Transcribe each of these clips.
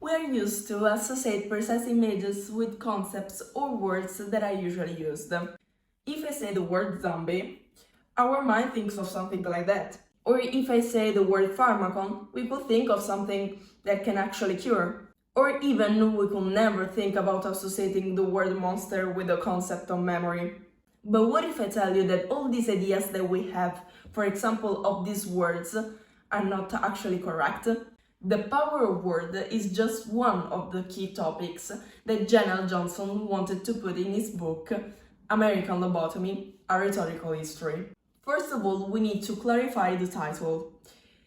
We are used to associate precise images with concepts or words that are usually used. If I say the word zombie, our mind thinks of something like that. Or if I say the word pharmacon, we could think of something that can actually cure. Or even we could never think about associating the word monster with the concept of memory. But what if I tell you that all these ideas that we have, for example, of these words, are not actually correct? The power of word is just one of the key topics that Jenell Johnson wanted to put in his book, American Lobotomy, A Rhetorical History. First of all, we need to clarify the title.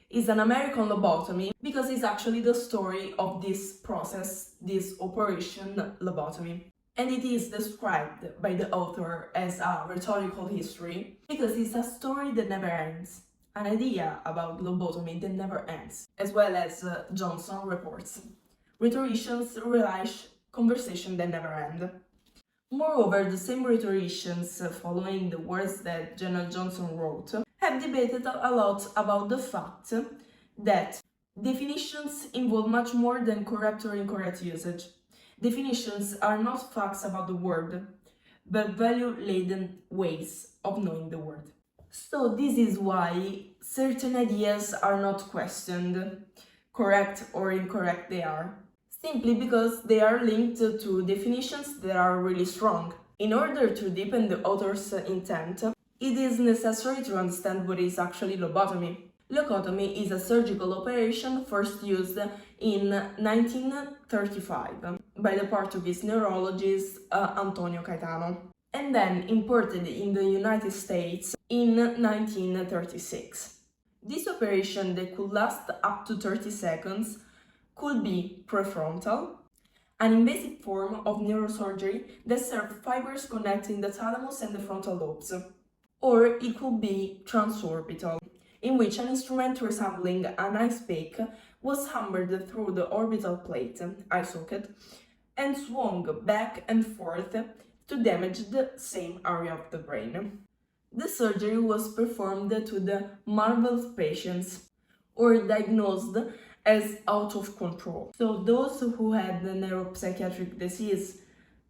It's an American lobotomy because it's actually the story of this process, this operation, lobotomy. And it is described by the author as a rhetorical history because it's a story that never ends, an idea about lobotomy that never ends, as well as Johnson reports. Rhetoricians relish conversation that never end. Moreover, the same rhetoricians, following the words that Jenell Johnson wrote, have debated a lot about the fact that definitions involve much more than correct or incorrect usage. Definitions are not facts about the word, but value-laden ways of knowing the word. So this is why certain ideas are not questioned, correct or incorrect they are, simply because they are linked to definitions that are really strong. In order to deepen the author's intent, it is necessary to understand what is actually lobotomy. Lobotomy is a surgical operation first used in 1935 by the Portuguese neurologist Antonio Caetano, and then imported in the United States in 1936. This operation, that could last up to 30 seconds, could be prefrontal, an invasive form of neurosurgery that serves fibers connecting the thalamus and the frontal lobes. Or it could be transorbital, in which an instrument resembling an ice pick was hammered through the orbital plate, eye socket, and swung back and forth to damage the same area of the brain. The surgery was performed to the marvel patients, or diagnosed as out of control. So those who had the neuropsychiatric disease,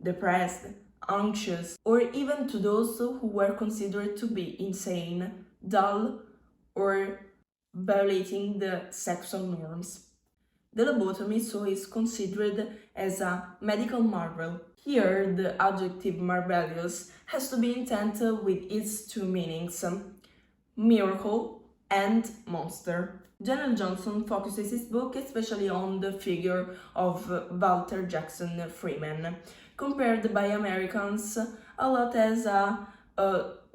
depressed, anxious, or even to those who were considered to be insane, dull, or violating the sexual norms. The lobotomy so is considered as a medical marvel. Here, the adjective marvelous has to be intended with its two meanings, miracle and monster. Jenell Johnson focuses his book especially on the figure of Walter Jackson Freeman, compared by Americans a lot as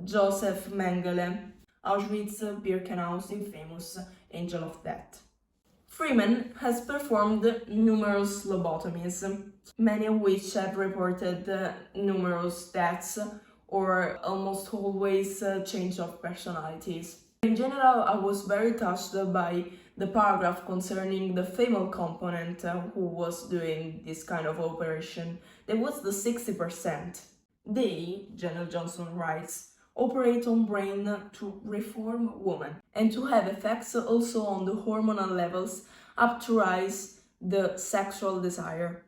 Joseph Mengele, Auschwitz-Birkenau's infamous Angel of Death. Freeman has performed numerous lobotomies, many of which have reported numerous deaths or almost always change of personalities. In general, I was very touched by the paragraph concerning the female component who was doing this kind of operation. There was the 60%. They, Jenell Johnson writes, operate on brain to reform woman and to have effects also on the hormonal levels up to rise the sexual desire.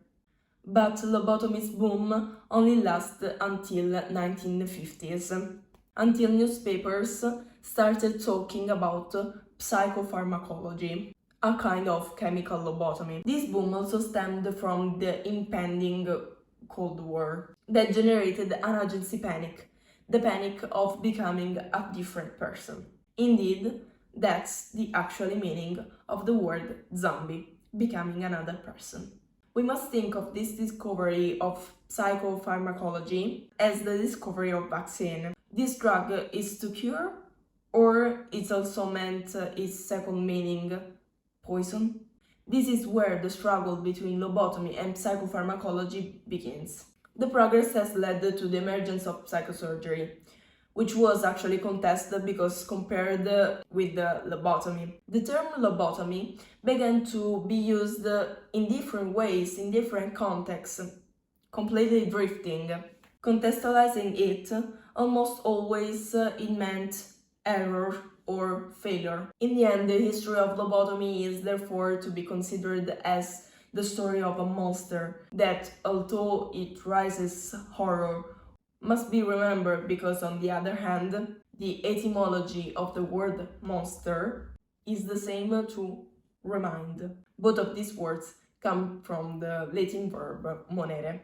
But lobotomy's boom only lasted until 1950s, until newspapers started talking about psychopharmacology, a kind of chemical lobotomy. This boom also stemmed from the impending Cold War that generated an agency panic, the panic of becoming a different person. Indeed, that's the actual meaning of the word zombie, becoming another person. We must think of this discovery of psychopharmacology as the discovery of vaccine. This drug is to cure, or it's also meant its second meaning, poison? This is where the struggle between lobotomy and psychopharmacology begins. The progress has led to the emergence of psychosurgery, which was actually contested because compared with the lobotomy. The term lobotomy began to be used in different ways, in different contexts, completely drifting. Contextualizing it, almost always it meant error or failure. In the end, the history of lobotomy is therefore to be considered as the story of a monster that, although it raises horror, must be remembered because, on the other hand, the etymology of the word monster is the same to remind. Both of these words come from the Latin verb monere.